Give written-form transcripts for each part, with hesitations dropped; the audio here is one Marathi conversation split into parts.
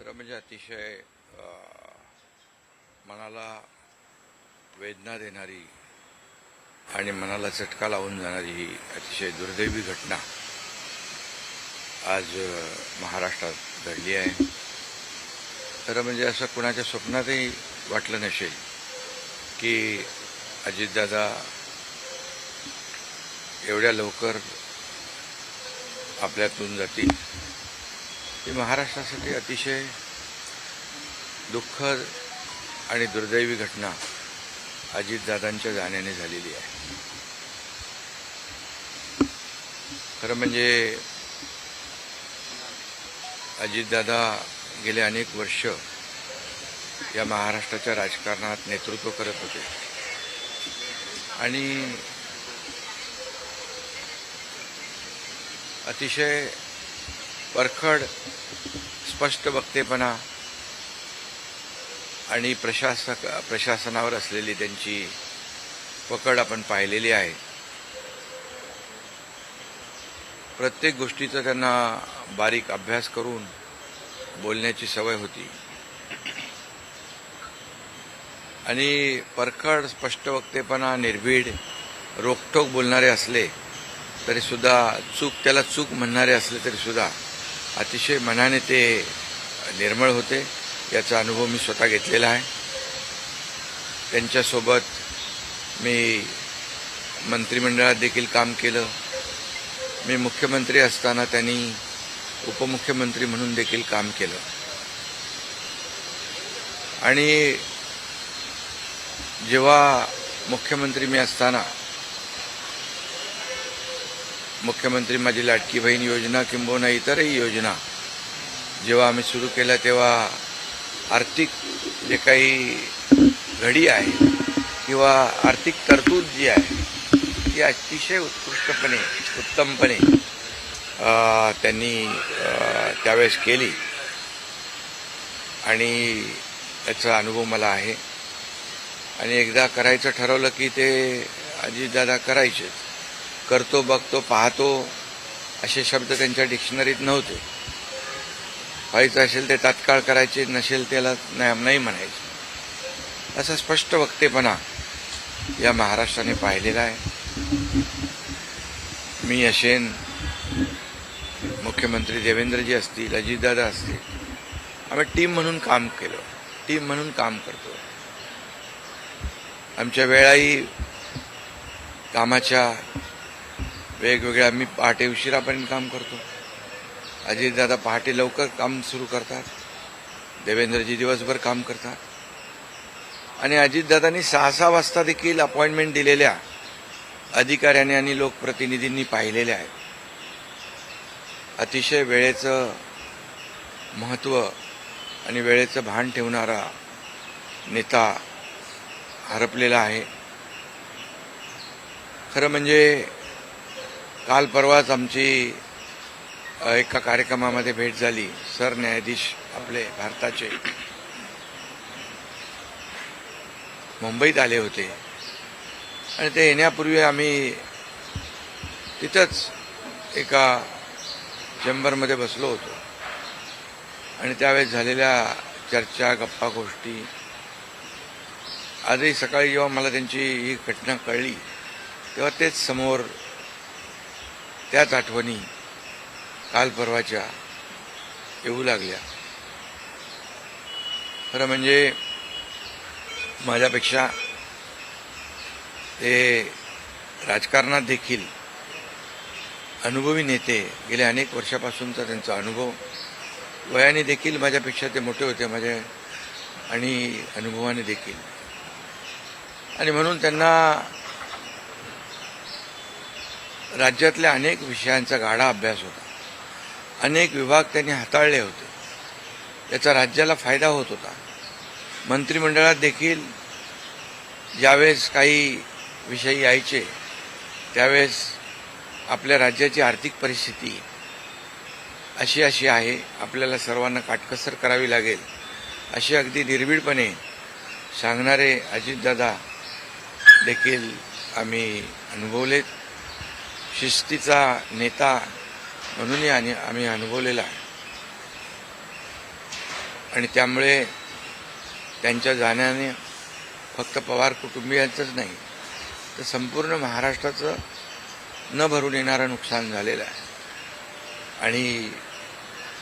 खरं म्हणजे अतिशय मनाला वेदना देणारी आणि मनाला चटका लावून जाणारी ही अतिशय दुर्दैवी घटना आज महाराष्ट्रात घडली आहे. खरं म्हणजे असं कुणाच्या स्वप्नातही वाटलं नसेल की अजितदादा एवढ्या लवकर आपल्यातून जातील. ही महाराष्ट्रासाठी अतिशय दुःखद आणि दुर्दैवी घटना अजितदादांच्या जाण्याने झालेली आहे. खरं म्हणजे अजितदादा गेले अनेक वर्ष या महाराष्ट्राच्या राजकारणात नेतृत्व करत होते आणि अतिशय परखड स्पष्ट वक्तेपणा आणि प्रशासनावर असलेली त्यांची पकड आपण पाहिलेली आहे. प्रत्येक गोष्टीचा त्यांना बारीक अभ्यास करून बोलण्याची सवय होती आणि परखड स्पष्ट वक्तेपणा, निर्भीड, रोखठोक बोलणारे असले तरीसुद्धा त्याला चूक म्हणणारे असले तरीसुद्धा अतिशय मनाने ते निर्मळ होते. याचा अनुभव मी स्वतः घेतलेला आहे. त्यांच्यासोबत मी मंत्रिमंडळात देखील काम केलं. मी मुख्यमंत्री असताना त्यांनी उपमुख्यमंत्री म्हणून देखील काम केलं आणि जेव्हा मुख्यमंत्री मी असताना मुख्यमंत्री माझी लाडकी बहीण योजना किंबहुना इतरही योजना जेव्हा आम्ही सुरू केल्या तेव्हा आर्थिक जे काही घडी आहे किंवा आर्थिक तरतूद जी आहे ती अतिशय उत्तमपणे त्यांनी त्यावेळेस केली आणि याचा अनुभव मला आहे. आणि एकदा करायचं ठरवलं की ते अजितदादा करायचेच. करतो, बघतो, पाहतो असे शब्द त्यांच्या डिक्शनरीत नव्हते. व्हायचं असेल ते तात्काळ करायचे, नसेल त्याला नाही म्हणायचे. असा स्पष्ट वक्तेपणा या महाराष्ट्राने पाहिलेला आहे. मी असेन, मुख्यमंत्री देवेंद्रजी असतील, अजितदादा असतील, आम्ही टीम म्हणून काम केलं, टीम म्हणून काम करतो. आमच्या वेळाही कामाच्या वेगवेगळ्या, आम्ही पहाटे उशिरापर्यंत काम करतो. अजितदादा पहाटे लवकर काम सुरू करतात, देवेंद्रजी दिवसभर काम करतात. आणि अजितदादांनी 6-6 वाजता देखील अपॉइंटमेंट दिलेल्या अधिकाऱ्यांनी आणि लोकप्रतिनिधींनी पाहिलेल्या आहेत. अतिशय वेळेचं महत्त्व आणि वेळेचं भान ठेवणारा नेता हरपलेला आहे. खरं म्हणजे काल परवाच आमची एका कार्यक्रमामध्ये भेट झाली. सरन्यायाधीश आपले भारताचे मुंबईत आले होते आणि ते येण्यापूर्वी आम्ही तिथंच एका चेंबरमध्ये बसलो होतो आणि त्यावेळेस झालेल्या चर्चा, गप्पा गोष्टी, आजही सकाळी जेव्हा मला त्यांची ही घटना कळली तेव्हा तेच समोर त्याच आठवणी काल परवाच्या येऊ लागल्या. खरं म्हणजे माझ्यापेक्षा ते राजकारणात देखील अनुभवी नेते, गेल्या अनेक वर्षापासूनचा त्यांचा अनुभव, वयाने देखील माझ्यापेक्षा ते मोठे होते माझ्या आणि अनुभवाने देखील. आणि म्हणून त्यांना राज्यातल्या अनेक विषयांचा गाढा अभ्यास होता. अनेक विभाग त्यांनी हाताळले होते. याचा राज्याला फायदा होत होता. मंत्रिमंडळात देखील ज्यावेळेस काही विषय यायचे त्यावेळेस आपल्या राज्याची आर्थिक परिस्थिती अशी आहे, आपल्याला सर्वांना काटकसर करावी लागेल, असे अगदी निर्भीडपणे सांगणारे अजितदादा देखील आम्ही अनुभवलेत. शिस्तीचा नेता म्हणूनही आम्ही अनुभवलेला आहे. आणि त्यामुळे त्यांच्या जाण्याने फक्त पवार कुटुंबियांचंच नाही तर संपूर्ण महाराष्ट्राचं न भरून येणारं नुकसान झालेलं आहे. आणि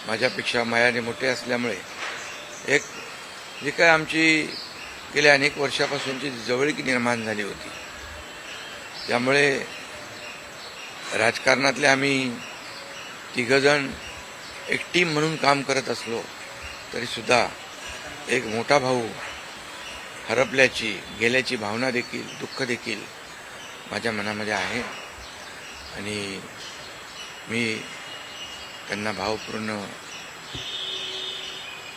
माझ्यापेक्षा वयाने मोठे असल्यामुळे एक जी काय आमची गेल्या अनेक वर्षापासूनची जवळीक निर्माण झाली होती, त्यामुळे राजकारणातले आम्ही तिघजण एक टीम म्हणून काम करत असलो तरीसुद्धा एक मोठा भाऊ हरपल्याची गेल्याची भावना देखील दुःख देखील माझ्या मनामध्ये आहे. आणि मी त्यांना भावपूर्ण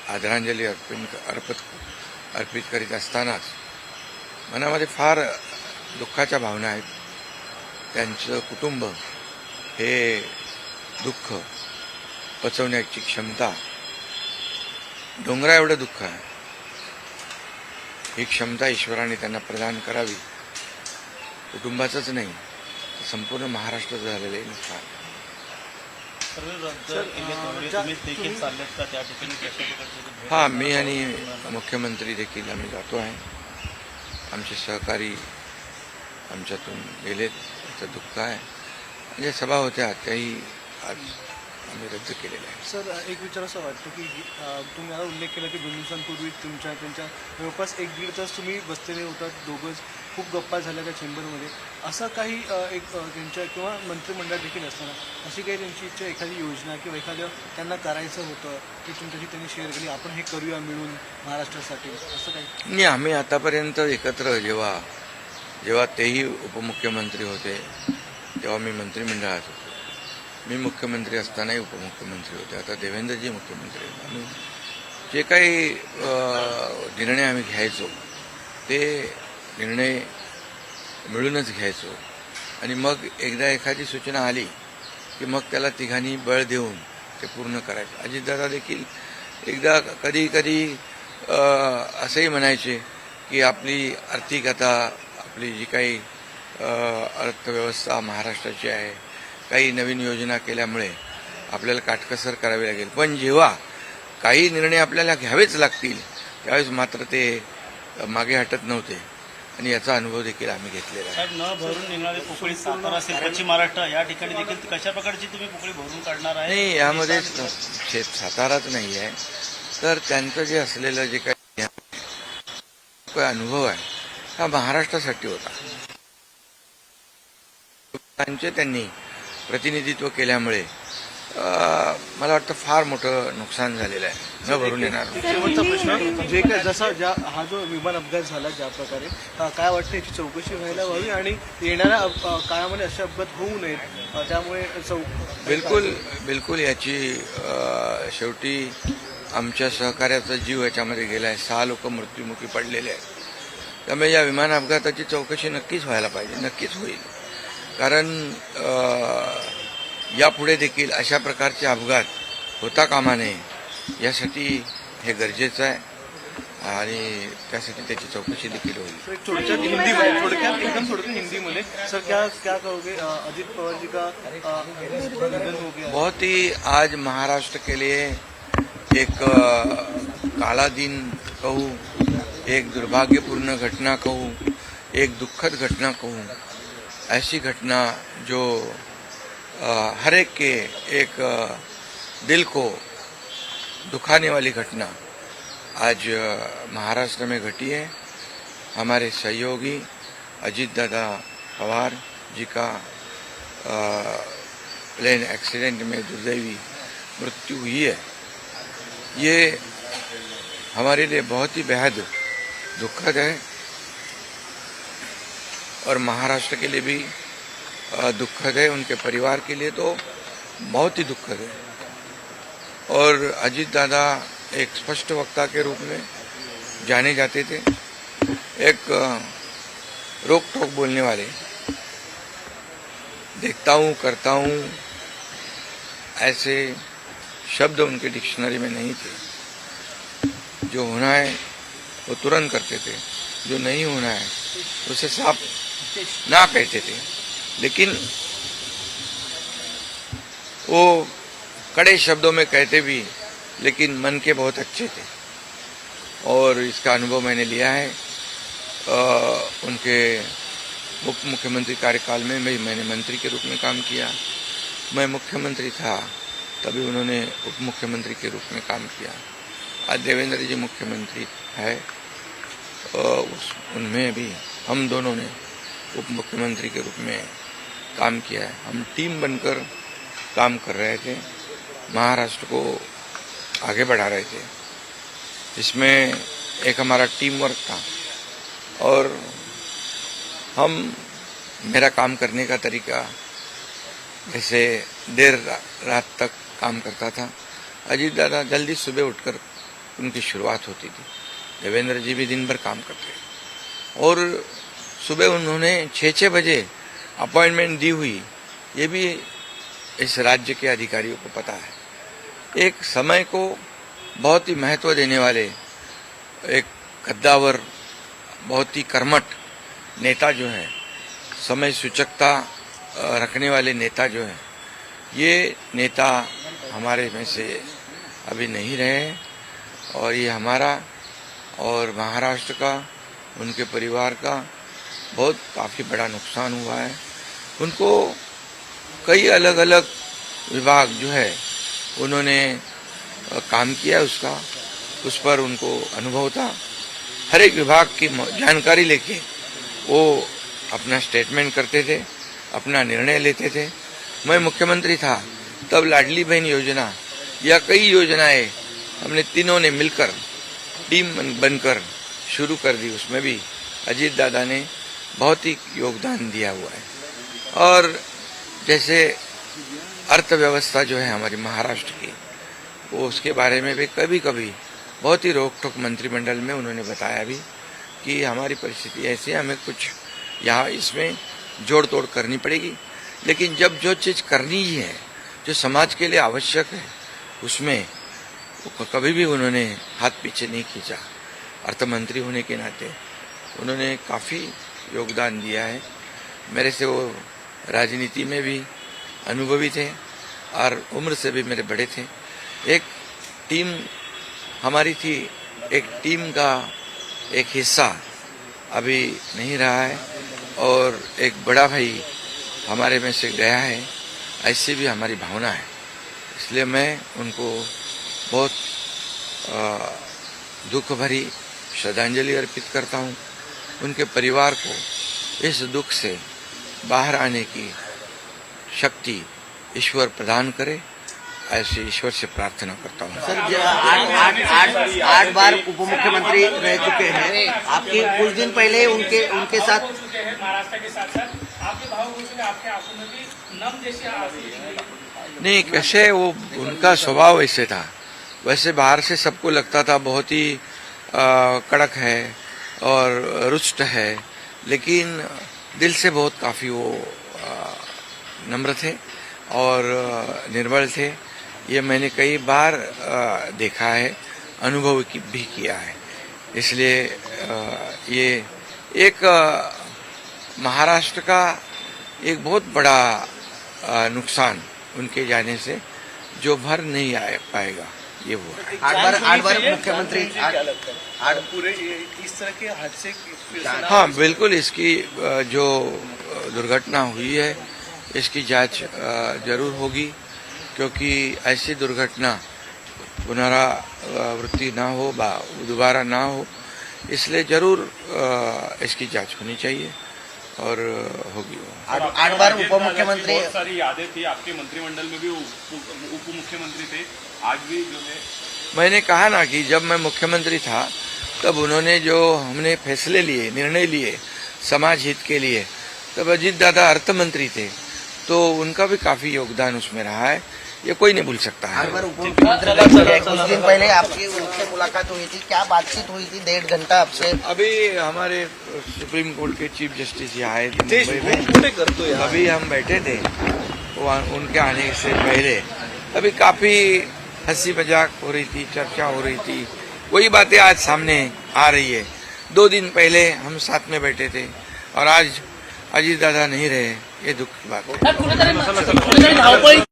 आदरांजली अर्पित करीत असतानाच मनामध्ये फार दुःखाच्या भावना आहेत. त्यांचं कुटुंब हे दुःख पचवण्याची क्षमता डोंगरा एवढं दुःख आहे, ही क्षमता ईश्वराने त्यांना प्रदान करावी. कुटुंबाचंच नाही संपूर्ण महाराष्ट्राचं झालेलं आहे नुकसान. हां, मी आणि मुख्यमंत्री देखील आम्ही जातो आहे. आमचे सहकारी आमच्यातून गेलेत, त्याचं दुःख आहे. म्हणजे सभा होत्या त्याही आज आम्ही रद्द केलेल्या आहे. सर, एक विचार असं वाटतं की तुम्ही आता उल्लेख केला की 2 दिवसांपूर्वी त्यांच्या जवळपास 1-1.5 तास तुम्ही बसलेले होतात दोघंच, खूप गप्पा झाल्या त्या चेंबरमध्ये. असं काही एक त्यांच्या किंवा मंत्रिमंडळात देखील असताना अशी काही त्यांची इच्छा, एखादी योजना किंवा एखादं त्यांना करायचं होतं की तुमच्याशी त्यांनी शेअर केली, आपण हे करूया मिळून महाराष्ट्रासाठी, असं काही? नाही, आम्ही आतापर्यंत एकत्र जेव्हा तेही उपमुख्यमंत्री होते तेव्हा मी मंत्रिमंडळात होतो. मी मुख्यमंत्री असतानाही उपमुख्यमंत्री होते. आता देवेंद्रजी मुख्यमंत्री आहेत. आम्ही जे काही निर्णय आम्ही घ्यायचो ते निर्णय मिळूनच घ्यायचो. आणि मग एकदा एखादी सूचना आली की मग त्याला तिघांनी बळ देऊन ते पूर्ण करायचं. अजितदादा देखील एकदा कधी कधी असंही म्हणायचे की आपली आर्थिक आता आपली जी काही अर्थव्यवस्था महाराष्ट्राची आहे, काही नवीन योजना केल्यामुळे आपल्याला काटकसर करावी लागेल, पण जेव्हा काही निर्णय आपल्याला घ्यावेच लागतील त्यावेळेस मात्र ते मागे हटत नव्हते. आणि याचा अनुभव देखील आम्ही घेतलेला आहे. न भरून निघणारी पोकळी सातारा असेल, पश्चिम महाराष्ट्र या ठिकाणी देखील कशा प्रकारची तुम्ही पोकळी भरून काढणार आहे? नाही, यामध्ये साताराच नाही आहे तर त्यांचं जे असलेलं जे काही अनुभव आहे हा महाराष्ट्रासाठी होता. त्यांनी प्रतिनिधित्व केल्यामुळे मला वाटतं फार मोठं नुकसान झालेलं आहे, न भरून येणार. शेवटचा प्रश्न, जे काय जसा हा जो विमान अपघात झाला ज्या प्रकारे, काय वाटतं याची चौकशी व्हायला हवी आणि येणाऱ्या काळामध्ये असे अपघात होऊ नयेत, त्यामुळे बिलकुल याची शेवटी आमच्या सहकार्याचा जीव याच्यामध्ये गेला आहे. 6 लोक मृत्युमुखी पडलेले आहेत. त्यामुळे या विमान अपघाताची चौकशी नक्कीच व्हायला पाहिजे, नक्कीच होईल. कारण यापुढे देखील अशा प्रकारचे अपघात होता कामा नये, यासाठी हे गरजेचं आहे आणि त्यासाठी त्याची चौकशी देखील होईल. थोडक्यात हिंदीमध्ये सर, क्या कहोगे? अजित पवार जी का निधन हो गया. बहुत ही आज महाराष्ट्र के लिए एक काला दिन कहूँ, एक दुर्भाग्यपूर्ण घटना कहूँ, एक दुखद घटना कहूँ. ऐसी घटना जो हर एक के एक दिल को दुखाने वाली घटना आज महाराष्ट्र में घटी है. हमारे सहयोगी अजीत दादा पवार जी का प्लेन एक्सीडेंट में दुर्दैवी मृत्यु हुई है. ये हमारे लिए बहुत ही बेहद दुखद है और महाराष्ट्र के लिए भी दुखद है, उनके परिवार के लिए तो बहुत ही दुखद है. और अजीत दादा एक स्पष्ट वक्ता के रूप में जाने जाते थे, एक रोक टोक बोलने वाले. देखता हूँ, करता हूँ, ऐसे शब्द उनके डिक्शनरी में नहीं थे. जो होना है वो तुरंत करते थे, जो नहीं होना है उसे साफ ना कहते थे. लेकिन वो कड़े शब्दों में कहते भी, लेकिन मन के बहुत अच्छे थे. और इसका अनुभव मैंने लिया है। उनके उप मुख्यमंत्री कार्यकाल में मैंने मंत्री के रूप में काम किया। मैं मुख्यमंत्री था तभी उन्होंने उप मुख्यमंत्री के रूप में काम किया। आज देवेंद्र जी मुख्यमंत्री है, उनमें भी हम दोनों ने उप मुख्यमंत्री के रूप में काम किया है। हम टीम बनकर काम कर रहे थे, महाराष्ट्र को आगे बढ़ा रहे थे। इसमें एक हमारा टीम वर्क था और मेरा काम करने का तरीका जैसे देर रात तक काम करता था। अजीत दादा जल्दी सुबह उठकर उनकी शुरुआत होती थी। देवेंद्र जी भी दिन भर काम करते और सुबह उन्होंने 6 बजे अपॉइंटमेंट दी हुई, ये भी इस राज्य के अधिकारियों को पता है। एक समय को बहुत ही महत्व देने वाले, एक कद्दावर, बहुत ही कर्मठ नेता जो है, समय सूचकता रखने वाले नेता जो है, ये नेता हमारे में से अभी नहीं रहे और ये हमारा और महाराष्ट्र का, उनके परिवार का बहुत काफ़ी बड़ा नुकसान हुआ है। उनको कई अलग अलग विभाग जो है उन्होंने काम किया, उस पर उनको अनुभव था। हर एक विभाग की जानकारी लेके वो अपना स्टेटमेंट करते थे, अपना निर्णय लेते थे। मैं मुख्यमंत्री था तब लाडली बहन योजना या कई योजनाएं हमने तीनों ने मिलकर टीम बनकर शुरू कर दी। उसमें भी अजीत दादा ने बहुत ही योगदान दिया हुआ है। और जैसे अर्थव्यवस्था जो है हमारी महाराष्ट्र की, वो उसके बारे में भी कभी कभी बहुत ही रोक टोक मंत्रिमंडल में उन्होंने बताया भी कि हमारी परिस्थिति ऐसी है, हमें कुछ यहाँ इसमें जोड़ तोड़ करनी पड़ेगी। लेकिन जब जो चीज़ करनी ही है, जो समाज के लिए आवश्यक है, उसमें कभी भी उन्होंने हाथ पीछे नहीं खींचा। अर्थमंत्री होने के नाते उन्होंने काफ़ी योगदान दिया है। मेरे से वो राजनीति में भी अनुभवी थे और उम्र से भी मेरे बड़े थे। एक टीम हमारी थी, एक टीम का एक हिस्सा अभी नहीं रहा है और एक बड़ा भाई हमारे में से गया है, ऐसी भी हमारी भावना है। इसलिए मैं उनको बहुत दुख भरी श्रद्धांजलि अर्पित करता हूँ। उनके परिवार को इस दुख से बाहर आने की शक्ति ईश्वर प्रदान करे, ऐसे ईश्वर से प्रार्थना करता हूँ। सर, आठ बार उप मुख्यमंत्री रह चुके हैं। आपके कुछ दिन पहले उनके साथ महाराष्ट्र के साथ साथ आपके भाव आपके आंखों में भी नम जैसे आंसू नहीं, कैसे वो उनका स्वभाव ऐसे था। वैसे बाहर से सबको लगता था बहुत ही कड़क है और रुष्ट है, लेकिन दिल से बहुत काफ़ी वो नम्र थे और निर्बल थे। ये मैंने कई बार देखा है, अनुभव भी किया है। इसलिए ये एक महाराष्ट्र का एक बहुत बड़ा नुकसान उनके जाने से जो भर नहीं आ पाएगा, ये हुआ। 8 बार मुख्यमंत्री पूरे इस तरह के हादसे हाँ, बिल्कुल। इसकी जो दुर्घटना हुई है, इसकी जांच जरूर होगी, क्योंकि ऐसी दुर्घटना पुनरावृत्ति ना हो, दोबारा ना हो, इसलिए जरूर इसकी जांच होनी चाहिए और होगी। 8 बार उप मुख्यमंत्री, बहुत सारी यादें थी आपके मंत्रिमंडल में भी, उप मुख्यमंत्री थे, आज भी जो है। मैंने कहा ना कि जब मैं मुख्यमंत्री था तब उन्होंने जो हमने फैसले लिए, निर्णय लिए समाज हित के लिए, तब अजीत दादा अर्थ मंत्री थे, तो उनका भी काफी योगदान उसमें रहा है, ये कोई नहीं भूल सकता है। 8 बार उप मुख्यमंत्री रह चुके हैं। कुछ दिन पहले आपकी उनसे मुलाकात हुई थी, क्या बातचीत हुई थी? 1.5 घंटा आपसे। अभी हमारे सुप्रीम कोर्ट के चीफ जस्टिस यहाँ आए थे मुंबई में, अभी हम बैठे थे उनके आने से पहले। अभी काफी हंसी मजाक हो रही थी, चर्चा हो रही थी, वही बातें आज सामने आ रही है। 2 दिन पहले हम साथ में बैठे थे और आज अजीत दादा नहीं रहे, ये दुख की बात है।